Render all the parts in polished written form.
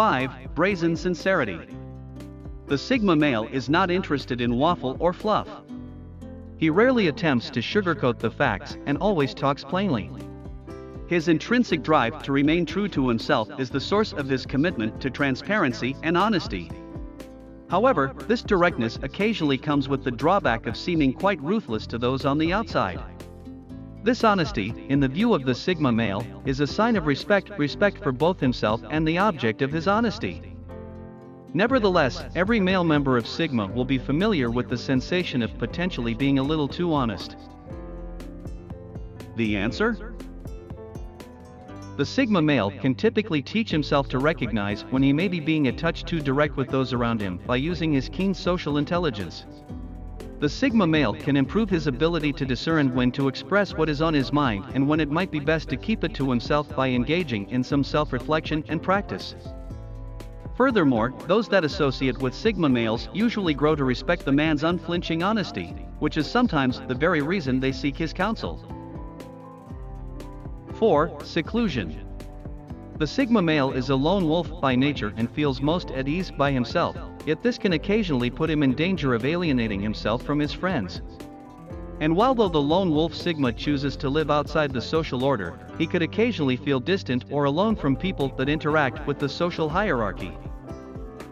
5. Brazen sincerity. The Sigma male is not interested in waffle or fluff. He rarely attempts to sugarcoat the facts and always talks plainly. His intrinsic drive to remain true to himself is the source of his commitment to transparency and honesty. However, this directness occasionally comes with the drawback of seeming quite ruthless to those on the outside. This honesty, in the view of the Sigma male, is a sign of respect for both himself and the object of his honesty. Nevertheless, every male member of Sigma will be familiar with the sensation of potentially being a little too honest. The answer? The Sigma male can typically teach himself to recognize when he may be being a touch too direct with those around him by using his keen social intelligence. The Sigma male can improve his ability to discern when to express what is on his mind and when it might be best to keep it to himself by engaging in some self-reflection and practice. Furthermore, those that associate with Sigma males usually grow to respect the man's unflinching honesty, which is sometimes the very reason they seek his counsel. 4. Seclusion. The Sigma male is a lone wolf by nature and feels most at ease by himself, yet this can occasionally put him in danger of alienating himself from his friends. And while though the lone wolf Sigma chooses to live outside the social order, he could occasionally feel distant or alone from people that interact with the social hierarchy.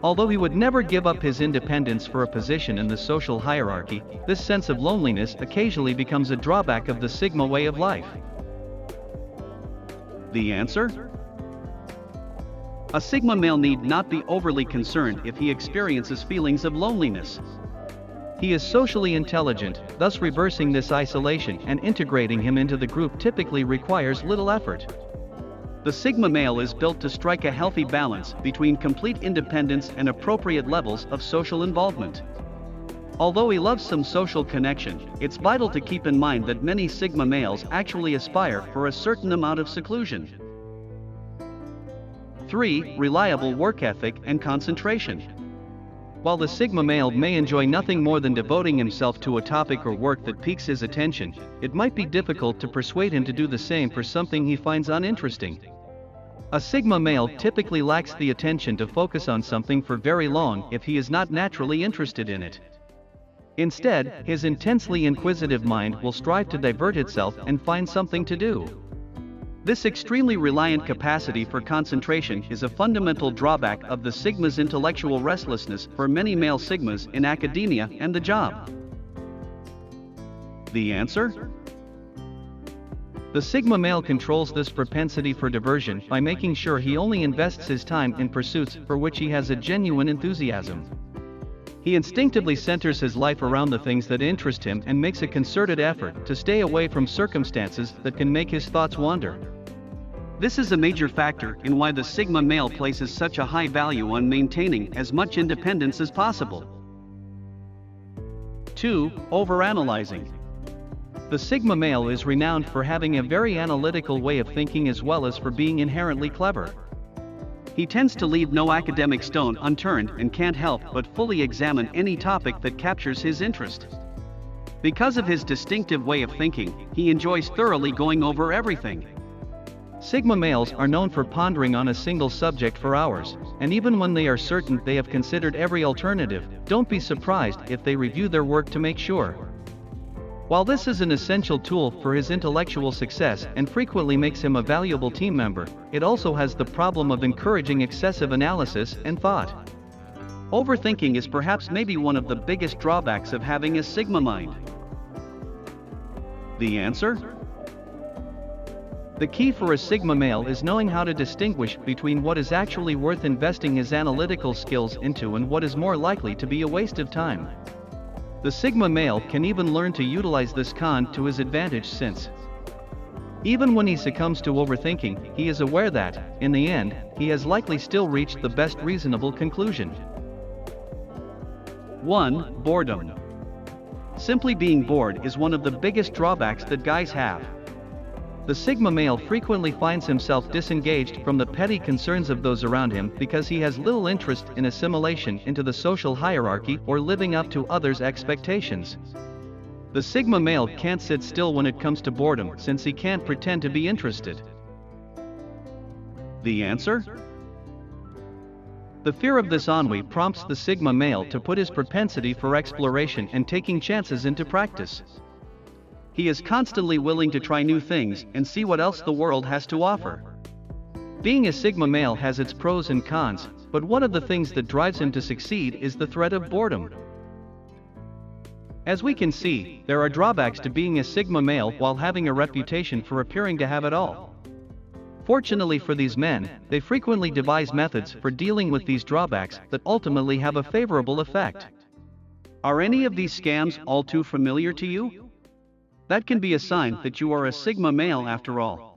Although he would never give up his independence for a position in the social hierarchy, this sense of loneliness occasionally becomes a drawback of the Sigma way of life. The answer? A Sigma male need not be overly concerned if he experiences feelings of loneliness. He is socially intelligent, thus reversing this isolation and integrating him into the group typically requires little effort. The Sigma male is built to strike a healthy balance between complete independence and appropriate levels of social involvement. Although he loves some social connection, it's vital to keep in mind that many Sigma males actually aspire for a certain amount of seclusion. 3. Reliable work ethic and concentration. While the Sigma male may enjoy nothing more than devoting himself to a topic or work that piques his attention, it might be difficult to persuade him to do the same for something he finds uninteresting. A Sigma male typically lacks the attention to focus on something for very long if he is not naturally interested in it. Instead, his intensely inquisitive mind will strive to divert itself and find something to do. This extremely reliant capacity for concentration is a fundamental drawback of the Sigma's intellectual restlessness for many male Sigmas in academia and the job. The answer? The Sigma male controls this propensity for diversion by making sure he only invests his time in pursuits for which he has a genuine enthusiasm. He instinctively centers his life around the things that interest him and makes a concerted effort to stay away from circumstances that can make his thoughts wander. This is a major factor in why the Sigma male places such a high value on maintaining as much independence as possible. 2. Overanalyzing. The Sigma male is renowned for having a very analytical way of thinking as well as for being inherently clever. He tends to leave no academic stone unturned and can't help but fully examine any topic that captures his interest. Because of his distinctive way of thinking, he enjoys thoroughly going over everything. Sigma males are known for pondering on a single subject for hours, and even when they are certain they have considered every alternative, don't be surprised if they review their work to make sure. While this is an essential tool for his intellectual success and frequently makes him a valuable team member, it also has the problem of encouraging excessive analysis and thought. Overthinking is perhaps maybe one of the biggest drawbacks of having a Sigma mind. The answer? The key for a Sigma male is knowing how to distinguish between what is actually worth investing his analytical skills into and what is more likely to be a waste of time. The Sigma male can even learn to utilize this con to his advantage since, even when he succumbs to overthinking, he is aware that, in the end, he has likely still reached the best reasonable conclusion. 1. Boredom. Simply being bored is one of the biggest drawbacks that guys have. The Sigma male frequently finds himself disengaged from the petty concerns of those around him because he has little interest in assimilation into the social hierarchy or living up to others' expectations. The Sigma male can't sit still when it comes to boredom since he can't pretend to be interested. The answer? The fear of this ennui prompts the Sigma male to put his propensity for exploration and taking chances into practice. He is constantly willing to try new things and see what else the world has to offer. Being a Sigma male has its pros and cons, but one of the things that drives him to succeed is the threat of boredom. As we can see, there are drawbacks to being a Sigma male while having a reputation for appearing to have it all. Fortunately for these men, they frequently devise methods for dealing with these drawbacks that ultimately have a favorable effect. Are any of these scams all too familiar to you? That can be a sign that you are a Sigma male after all.